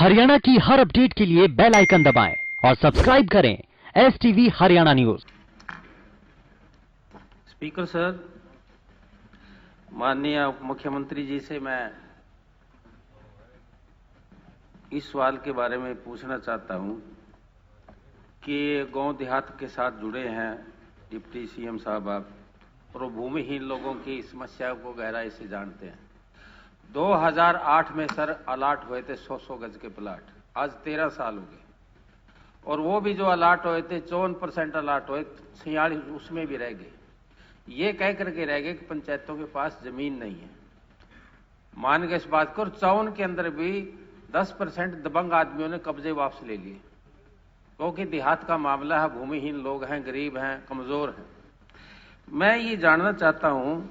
हरियाणा की हर अपडेट के लिए बेल आइकन दबाएं और सब्सक्राइब करें STV Haryana news. Speaker sir, माननीय मुख्यमंत्री जी से मैं इस सवाल के बारे में पूछना चाहता हूं कि गांव देहात के साथ जुड़े हैं डिप्टी CM साहब आप, और भूमिहीन लोगों की समस्या को गहराई से जानते हैं। 2008 में सर अलाट हुए थे 100 गज के प्लाट, आज 13 साल हो गए, और वो भी जो अलाट हुए थे 54% अलाट हुए, 46 उसमें भी रह गए। ये कह करके रह गए कि पंचायतों के पास जमीन नहीं है। मान गए इस बात को, और 54 के अंदर भी 10% दबंग आदमियों ने कब्जे वापस ले लिए, क्योंकि देहात का मामला है, भूमिहीन लोग हैं, गरीब हैं, कमजोर हैं। मैं ये जानना चाहता हूं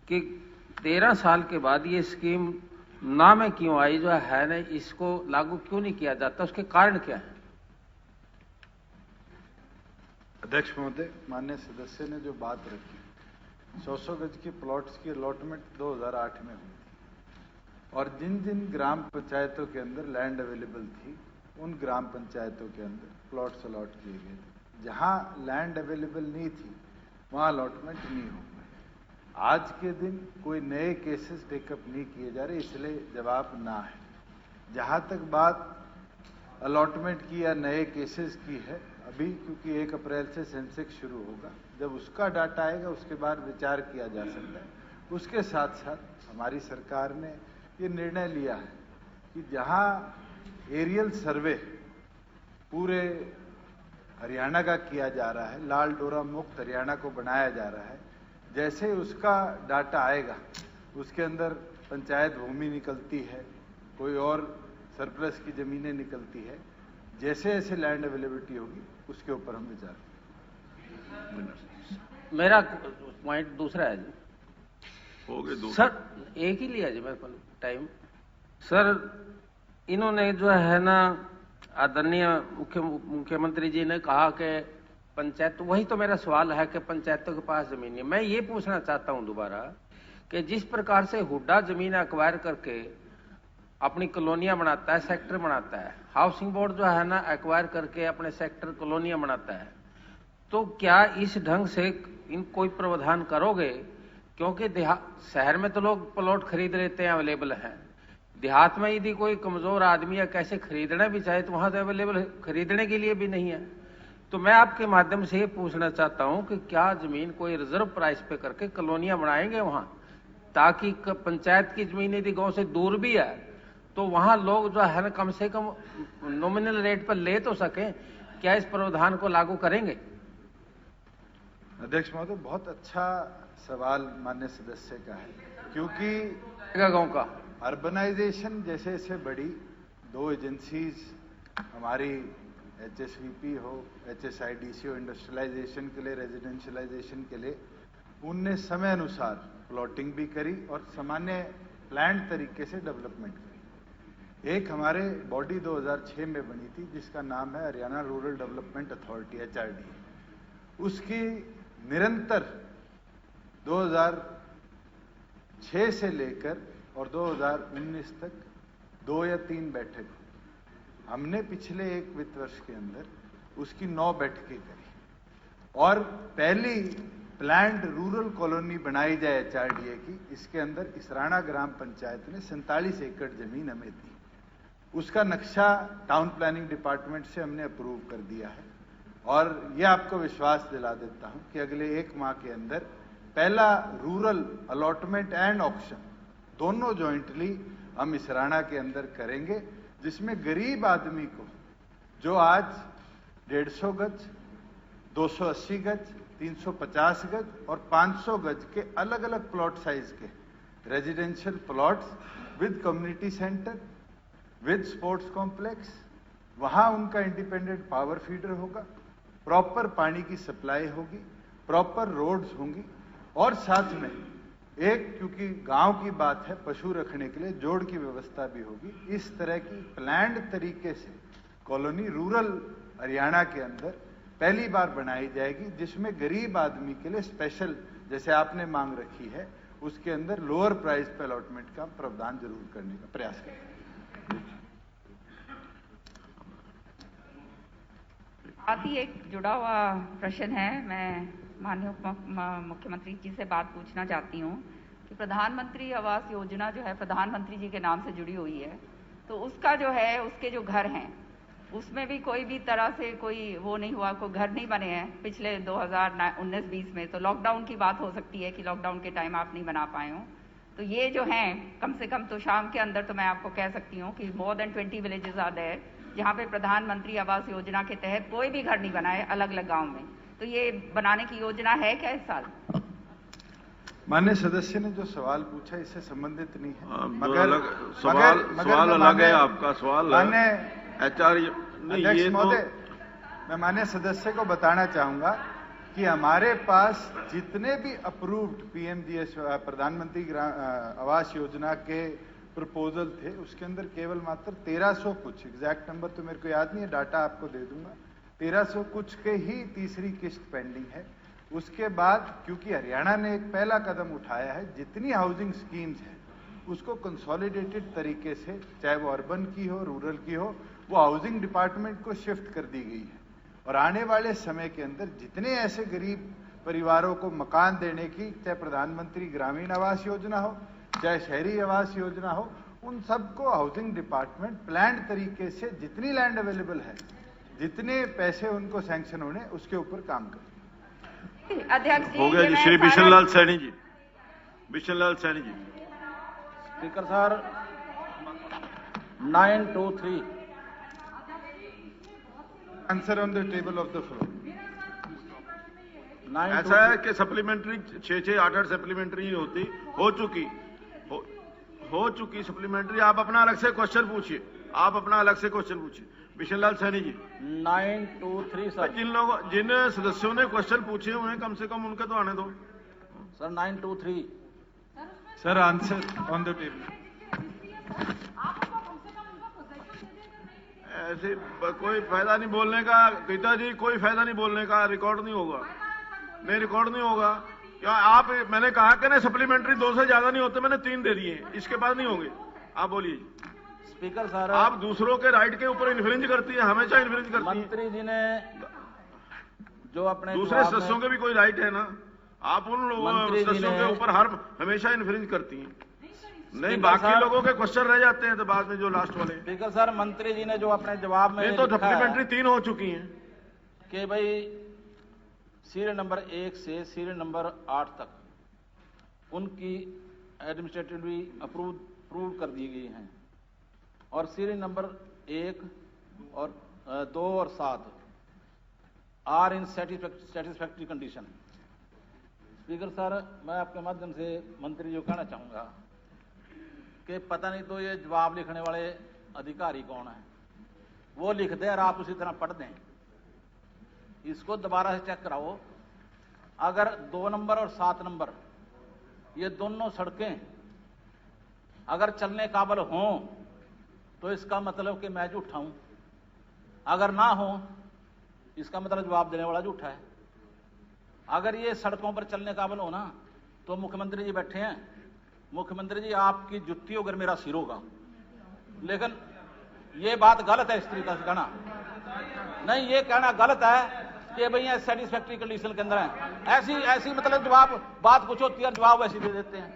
कि 13 साल के बाद ये स्कीम ना में क्यों आई, जो है ना, इसको लागू क्यों नहीं किया जाता, उसके कारण क्या है? अध्यक्ष महोदय, माननीय सदस्य ने जो बात रखी, 100 गज की प्लॉट्स की अलॉटमेंट 2008 में हुई थी, और जिन जिन ग्राम पंचायतों के अंदर लैंड अवेलेबल थी उन ग्राम पंचायतों के अंदर प्लॉट्स अलॉट किए गए थे। जहां लैंड अवेलेबल नहीं थी वहां अलॉटमेंट नहीं हो पाई। आज के दिन कोई नए केसेस टेकअप नहीं किए जा रहे, इसलिए जवाब ना है। जहां तक बात अलॉटमेंट की या नए केसेस की है, अभी क्योंकि 1 अप्रैल से सेंसेक्स शुरू होगा, जब उसका डाटा आएगा उसके बाद विचार किया जा सकता है। उसके साथ साथ हमारी सरकार ने ये निर्णय लिया है कि जहां एरियल सर्वे पूरे हरियाणा का किया जा रहा है, लाल डोरा मुक्त हरियाणा को बनाया जा रहा है, जैसे उसका डाटा आएगा उसके अंदर पंचायत भूमि निकलती है, कोई और सरप्लस की जमीनें निकलती है, जैसे जैसे लैंड अवेलेबिलिटी होगी उसके ऊपर हम विचार करेंगे। मेरा पॉइंट दूसरा है जी। हो गए सर, एक ही लिया जी मेरे को टाइम। सर, इन्होंने जो है ना, आदरणीय मुख्यमंत्री जी ने कहा कि पंचायत, वही तो मेरा सवाल है कि पंचायतों के पास जमीन है। मैं ये पूछना चाहता हूं दोबारा कि जिस प्रकार से हुड्डा जमीन एक्वायर करके अपनी कॉलोनियां बनाता है, सेक्टर बनाता है, हाउसिंग बोर्ड जो है ना एक्वायर करके अपने सेक्टर कॉलोनियां बनाता है, तो क्या इस ढंग से इन कोई प्रावधान करोगे? क्योंकि शहर में तो लोग प्लॉट खरीद लेते हैं, अवेलेबल हैं। देहात में यदि कोई कमजोर आदमी या कैसे खरीदना भी चाहे तो वहां तो अवेलेबल खरीदने के लिए भी नहीं है। तो मैं आपके माध्यम से ये पूछना चाहता हूं कि क्या जमीन कोई रिजर्व प्राइस पे करके कॉलोनियां बनाएंगे वहां, ताकि पंचायत की जमीन यदि गांव से दूर भी है तो वहां लोग जो है ना कम से कम नॉमिनल रेट पर ले तो सकें। क्या इस प्रावधान को लागू करेंगे? अध्यक्ष महोदय, बहुत अच्छा सवाल माननीय सदस्य का है, क्योंकि गांव का अर्बनाइजेशन जैसे जैसे बढ़ी, 2 एजेंसीज हमारी HSVP हो, HSIDC हो, इंडस्ट्रियलाइजेशन के लिए, रेजिडेंशियलाइजेशन के लिए, उनने समय अनुसार प्लॉटिंग भी करी और सामान्य प्लान्ड तरीके से डेवलपमेंट करी। एक हमारे बॉडी 2006 में बनी थी जिसका नाम है Haryana rural development authority, HRD। उसकी निरंतर 2006 से लेकर और 2019 तक 2 या 3 बैठक, हमने पिछले 1 वित्त वर्ष के अंदर उसकी 9 बैठकें करी, और पहली प्लान्ड रूरल कॉलोनी बनाई जाए HRDA की, इसके अंदर इसराना ग्राम पंचायत ने 47 एकड़ जमीन हमें दी। उसका नक्शा टाउन प्लानिंग डिपार्टमेंट से हमने अप्रूव कर दिया है, और ये आपको विश्वास दिला देता हूं कि अगले 1 माह के अंदर पहला रूरल अलॉटमेंट एंड ऑक्शन दोनों जॉइंटली हम इसराना के अंदर करेंगे, जिसमें गरीब आदमी को जो आज 150 गज, 280 गज, 350 गज और 500 गज के अलग अलग प्लॉट साइज के residential plots with community centre, with sports complex, वहां उनका इंडिपेंडेंट पावर फीडर होगा, प्रॉपर पानी की सप्लाई होगी, प्रॉपर रोड्स होंगी, और साथ में एक, क्योंकि गांव की बात है, पशु रखने के लिए जोड़ की व्यवस्था भी होगी। इस तरह की प्लान्ड तरीके से कॉलोनी रूरल हरियाणा के अंदर पहली बार बनाई जाएगी, जिसमें गरीब आदमी के लिए स्पेशल, जैसे आपने मांग रखी है, उसके अंदर लोअर प्राइस पे अलॉटमेंट का प्रावधान जरूर करने का प्रयास करेंगे। साथ ही एक जुड़ा हुआ प्रश्न है। मैं माननीय मुख्यमंत्री जी से बात पूछना चाहती हूँ कि प्रधानमंत्री आवास योजना जो है प्रधानमंत्री जी के नाम से जुड़ी हुई है, तो उसका जो है उसके जो घर हैं उसमें भी कोई भी तरह से कोई वो नहीं हुआ, कोई घर नहीं बने हैं पिछले 2019-20 में। तो लॉकडाउन की बात हो सकती है कि लॉकडाउन के टाइम आप नहीं बना पाए हो। तो ये जो हैं कम से कम तो शाम के अंदर तो मैं आपको कह सकती हूँ कि more than 20 villages are there जहाँ पे प्रधानमंत्री आवास योजना के तहत कोई भी घर नहीं बना है अलग अलग गाँव में। तो ये बनाने की योजना है क्या इस साल? माननीय सदस्य ने जो सवाल पूछा इससे संबंधित नहीं है, सवाल अलग है। आपका सवाल आचार्य अध्यक्ष महोदय, मैं माननीय सदस्य को बताना चाहूंगा कि हमारे पास जितने भी अप्रूव्ड पीएमजीएस प्रधानमंत्री आवास योजना के प्रपोजल थे उसके अंदर केवल मात्र 1300 कुछ, एग्जैक्ट नंबर तो मेरे को याद नहीं है, डाटा आपको दे दूंगा, 1300 कुछ के ही तीसरी किस्त पेंडिंग है। उसके बाद क्योंकि हरियाणा ने एक पहला कदम उठाया है, जितनी हाउसिंग स्कीम्स है उसको कंसोलिडेटेड तरीके से, चाहे वो अर्बन की हो रूरल की हो, वो हाउसिंग डिपार्टमेंट को शिफ्ट कर दी गई है। और आने वाले समय के अंदर जितने ऐसे गरीब परिवारों को मकान देने की, चाहे प्रधानमंत्री ग्रामीण आवास योजना हो चाहे शहरी आवास योजना हो, उन सबको हाउसिंग डिपार्टमेंट प्लान्ड तरीके से जितनी लैंड अवेलेबल है, जितने पैसे उनको सैंक्शन होने, उसके ऊपर काम करें। अध्यक्ष जी, हो गया जी। Shri Bishan Lal Saini ji, Bishan Lal Saini ji. Speaker sir, 923 answer on the table of the floor. ऐसा है कि सप्लीमेंट्री 6-6, 8-8 सप्लीमेंट्री होती हो चुकी सप्लीमेंट्री। आप अपना अलग से क्वेश्चन पूछिए, आप अपना अलग से क्वेश्चन पूछिए। बिशनलाल सैनी जी। 923 सर। जिन सदस्यों ने क्वेश्चन पूछे हुए हैं कम से कम उनके तो आने दो sir. 923 sir, answer on the table. ऐसे कोई फायदा नहीं बोलने का गीता जी, कोई फायदा नहीं बोलने का, रिकॉर्ड नहीं होगा, नहीं रिकॉर्ड नहीं होगा। क्या आप, मैंने कहा कि ना सप्लीमेंट्री 2 से ज्यादा नहीं होते, मैंने 3 दे दिए, इसके बाद नहीं होंगे। आप बोलिए। स्पीकर सर, आप दूसरों के राइट के ऊपर इन्फ्रिंज करती है, हमेशा इन्फ्रिंज करती है। मंत्री जी ने जो अपने दूसरे सदस्यों के भी कोई राइट है ना, आप उन सदस्यों के ऊपर हमेशा इन्फ्रिंज करती हैं। नहीं, बाकी लोगों के क्वेश्चन रह जाते हैं तो बाद में जो लास्ट वाले। स्पीकर सर, मंत्री जी ने जो अपने जवाब में तो सप्लीमेंट्री 3 हो चुकी हैं कि भाई सीरियल नंबर 1 से सीरियल नंबर 8 तक उनकी एडमिनिस्ट्रेटिवली अप्रूव कर दी गई हैं, और सीरियल नंबर 1 और 2 और 7 are in satisfactory condition. Speaker sir, मैं आपके माध्यम से मंत्री जी को कहना चाहूंगा कि पता नहीं तो ये जवाब लिखने वाले अधिकारी कौन है, वो लिख दे और आप उसी तरह पढ़ दें। इसको दोबारा से चेक कराओ। अगर 2 नंबर और 7 नंबर ये दोनों सड़कें अगर चलने काबिल हों तो इसका मतलब कि मैं झूठा हूं, अगर ना हो इसका मतलब जवाब देने वाला झूठा है। अगर ये सड़कों पर चलने काबिल हो ना तो मुख्यमंत्री जी बैठे हैं, मुख्यमंत्री जी आपकी जुत्ती अगर मेरा सिर होगा, लेकिन ये बात गलत है इस तरीके से कहना। नहीं, ये कहना गलत है कि भैया सेटिस्फैक्ट्री कंडीशन के अंदर है। ऐसी मतलब जवाब, बात कुछ होती है और जवाब ऐसी दे देते हैं।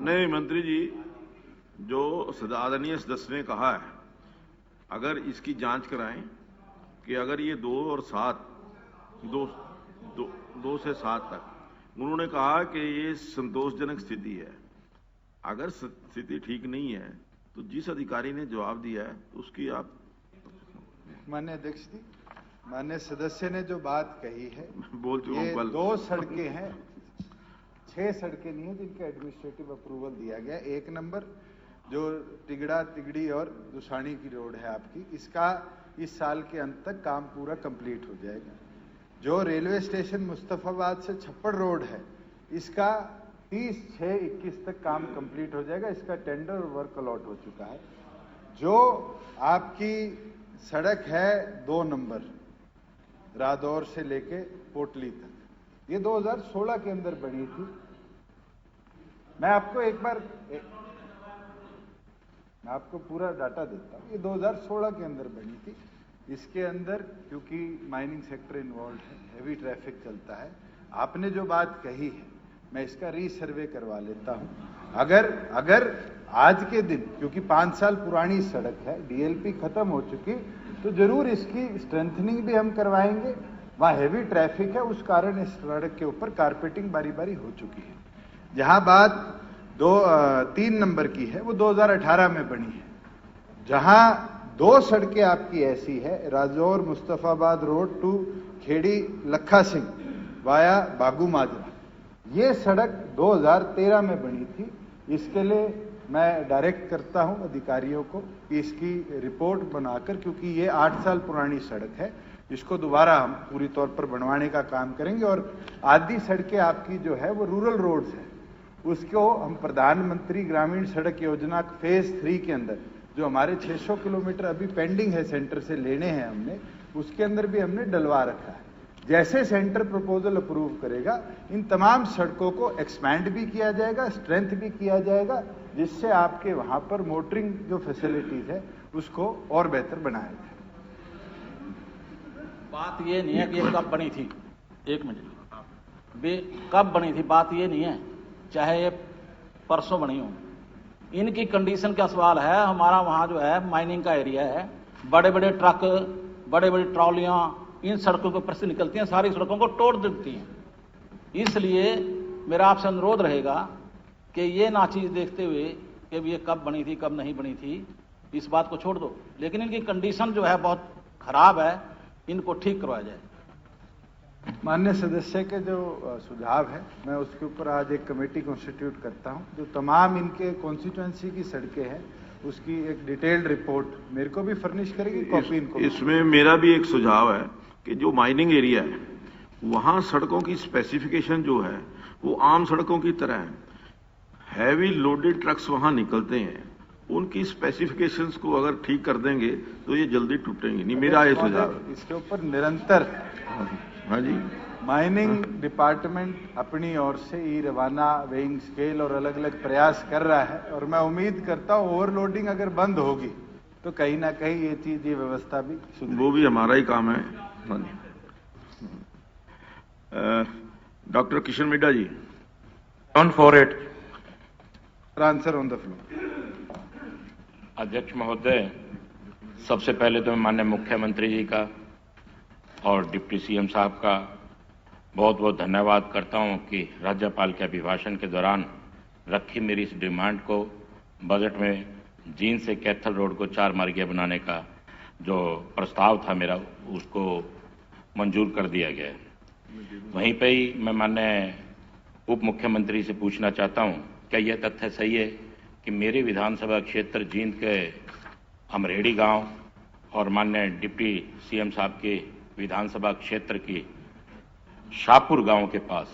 नहीं मंत्री जी, जो आदरणीय सदस्य ने कहा है, अगर इसकी जांच कराएं कि अगर ये 2 और 7 2 से 7 तक, उन्होंने कहा कि ये संतोषजनक स्थिति है। अगर स्थिति ठीक नहीं है तो जिस अधिकारी ने जवाब दिया है उसकी आप। माननीय अध्यक्ष जी, माननीय सदस्य ने जो बात कही है, बोल चुका हूं कल। 2 सड़कें हैं, 6 सड़कें नहीं है जिनका एडमिनिस्ट्रेटिव अप्रूवल दिया गया। 1 नंबर जो तिगड़ा तिगड़ी और दुसानी की रोड है आपकी, इसका इस साल के अंत तक काम पूरा कंप्लीट हो जाएगा। जो रेलवे स्टेशन मुस्तफाबाद से छप्पड़ रोड है, इसका 30/6/21 तक काम कंप्लीट हो जाएगा। इसका टेंडर और वर्क अलॉट हो चुका है। जो आपकी सड़क है 2 नंबर रादौर से लेके पोटली तक, ये 2016 के अंदर बनी थी। मैं आपको मैं आपको पूरा डाटा देता हूं। ये 2016 के अंदर बनी थी। इसके अंदर क्योंकि माइनिंग सेक्टर इन्वॉल्व है, हैवी ट्रैफिक चलता है, आपने जो बात कही है मैं इसका रीसर्वे करवा लेता हूं। अगर आज के दिन, क्योंकि 5 साल पुरानी सड़क है, डीएलपी खत्म हो चुकी, तो जरूर इसकी स्ट्रेंथनिंग भी हम करवाएंगे। वहां हैवी ट्रैफिक है, उस कारण इस सड़क के ऊपर कारपेटिंग बारी बारी हो चुकी है। जहां बात 3 नंबर की है वो 2018 में बनी है। जहां 2 सड़कें आपकी ऐसी है, राजौर मुस्तफाबाद रोड टू खेड़ी लखा सिंह वाया बागू माजरा, ये सड़क 2013 में बनी थी। इसके लिए मैं डायरेक्ट करता हूं अधिकारियों को कि इसकी रिपोर्ट बनाकर, क्योंकि ये 8 साल पुरानी सड़क है, इसको दोबारा हम पूरी तौर पर बनवाने का काम करेंगे। और आधी सड़कें आपकी जो है वो रूरल रोड्स है, उसको हम प्रधानमंत्री ग्रामीण सड़क योजना फेज 3 के अंदर, जो हमारे 600 किलोमीटर अभी पेंडिंग है सेंटर से लेने हैं हमने, उसके अंदर भी हमने डलवा रखा है। जैसे सेंटर प्रपोजल अप्रूव करेगा, इन तमाम सड़कों को एक्सपैंड भी किया जाएगा, स्ट्रेंथ भी किया जाएगा, जिससे आपके वहां पर मोटरिंग जो फैसिलिटीज है उसको और बेहतर बनाया जाए। बात ये नहीं है कि ये कब बनी थी, 1 मिनट, कब बनी थी बात ये नहीं है, चाहे ये परसों बनी हो, इनकी कंडीशन का सवाल है। हमारा वहाँ जो है माइनिंग का एरिया है, बड़े बड़े ट्रक, बड़े बड़ी ट्रॉलियाँ इन सड़कों के ऊपर से निकलती हैं, सारी सड़कों को तोड़ देती हैं। इसलिए मेरा आपसे अनुरोध रहेगा कि ये ना चीज़ देखते हुए कि ये कब बनी थी कब नहीं बनी थी, इस बात को छोड़ दो। लेकिन इनकी कंडीशन जो है बहुत खराब है, इनको ठीक करवाया जाए। माननीय सदस्य के जो सुझाव है, मैं उसके ऊपर आज एक कमेटी कॉन्स्टिट्यूट करता हूं, जो तमाम इनके कॉन्स्टिट्यूएंसी की सड़कें हैं उसकी एक डिटेल्ड रिपोर्ट मेरे को भी फर्निश करेगी, कॉपी इनको। इसमें मेरा भी एक सुझाव है कि जो माइनिंग एरिया है वहां सड़कों की स्पेसिफिकेशन जो है वो आम सड़कों की तरह है। हैवी लोडेड ट्रक्स वहां निकलते हैं, उनकी स्पेसिफिकेशंस को अगर ठीक कर देंगे तो ये जल्दी टूटेंगे नहीं, मेरा ये सुझाव है। इसके ऊपर निरंतर हाँ जी, माइनिंग डिपार्टमेंट अपनी ओर से ई रवाना, वेइंग स्केल और अलग अलग प्रयास कर रहा है, और मैं उम्मीद करता हूं ओवरलोडिंग अगर बंद होगी तो कहीं ना कहीं ये चीज, ये व्यवस्था भी सुधरेगी। वो भी हमारा ही काम है। हाँ जी, doctor Kishan Middha ji. On 48 answer on the floor. अध्यक्ष महोदय, सबसे पहले तो मैं माननीय मुख्यमंत्री जी का और डिप्टी सीएम साहब का बहुत बहुत धन्यवाद करता हूं कि राज्यपाल के अभिभाषण के दौरान रखी मेरी इस डिमांड को बजट में जींद से कैथल रोड को 4 मार्गीय बनाने का जो प्रस्ताव था मेरा, उसको मंजूर कर दिया गया है। वहीं पे ही मैं माननीय उप मुख्यमंत्री से पूछना चाहता हूं, क्या यह तथ्य सही है कि मेरे विधानसभा क्षेत्र जींद के अमरेड़ी गांव और माननीय डिप्टी सीएम साहब के विधानसभा क्षेत्र की शाहपुर गांव के पास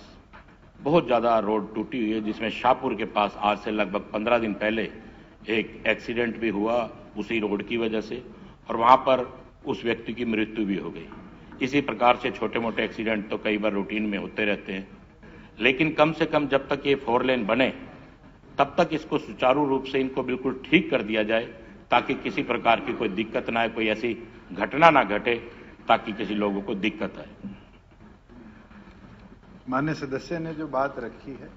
बहुत ज़्यादा रोड टूटी हुई है, जिसमें शाहपुर के पास आज से लगभग 15 दिन पहले एक एक्सीडेंट भी हुआ उसी रोड की वजह से, और वहां पर उस व्यक्ति की मृत्यु भी हो गई। इसी प्रकार से छोटे मोटे एक्सीडेंट तो कई बार रूटीन में होते रहते हैं, लेकिन कम से कम जब तक ये 4 लेन बने तब तक इसको सुचारू रूप से इनको बिल्कुल ठीक कर दिया जाए, ताकि किसी प्रकार की कोई दिक्कत ना आए, कोई ऐसी घटना ना घटे ताकि किसी लोगों को दिक्कत आए। माननीय सदस्य ने जो बात रखी है,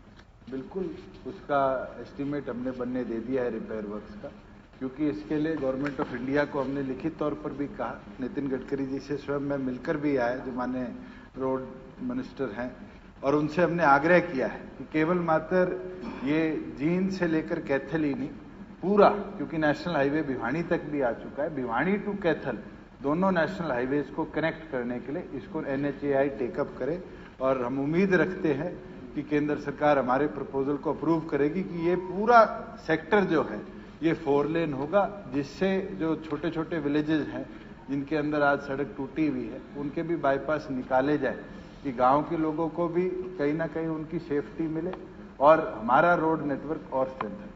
बिल्कुल उसका एस्टीमेट हमने बनने दे दिया है रिपेयर वर्क्स का, क्योंकि इसके लिए गवर्नमेंट ऑफ इंडिया को हमने लिखित तौर पर भी कहा। नितिन गडकरी जी से स्वयं मैं मिलकर भी आया, जो माननीय रोड मिनिस्टर हैं, और उनसे हमने आग्रह किया है कि केवल मात्र ये जींद से लेकर कैथल ही नहीं, पूरा, क्योंकि नेशनल हाईवे भिवानी तक भी आ चुका है, भिवानी टू कैथल दोनों नेशनल हाईवेज को कनेक्ट करने के लिए इसको NHAI टेकअप करे। और हम उम्मीद रखते हैं कि केंद्र सरकार हमारे प्रपोजल को अप्रूव करेगी कि ये पूरा सेक्टर जो है ये 4 लेन होगा, जिससे जो छोटे छोटे विलेजेस हैं जिनके अंदर आज सड़क टूटी हुई है उनके भी बाईपास निकाले जाए, कि गांव के लोगों को भी कहीं ना कहीं उनकी सेफ्टी मिले और हमारा रोड नेटवर्क और स्ट्रेंथन।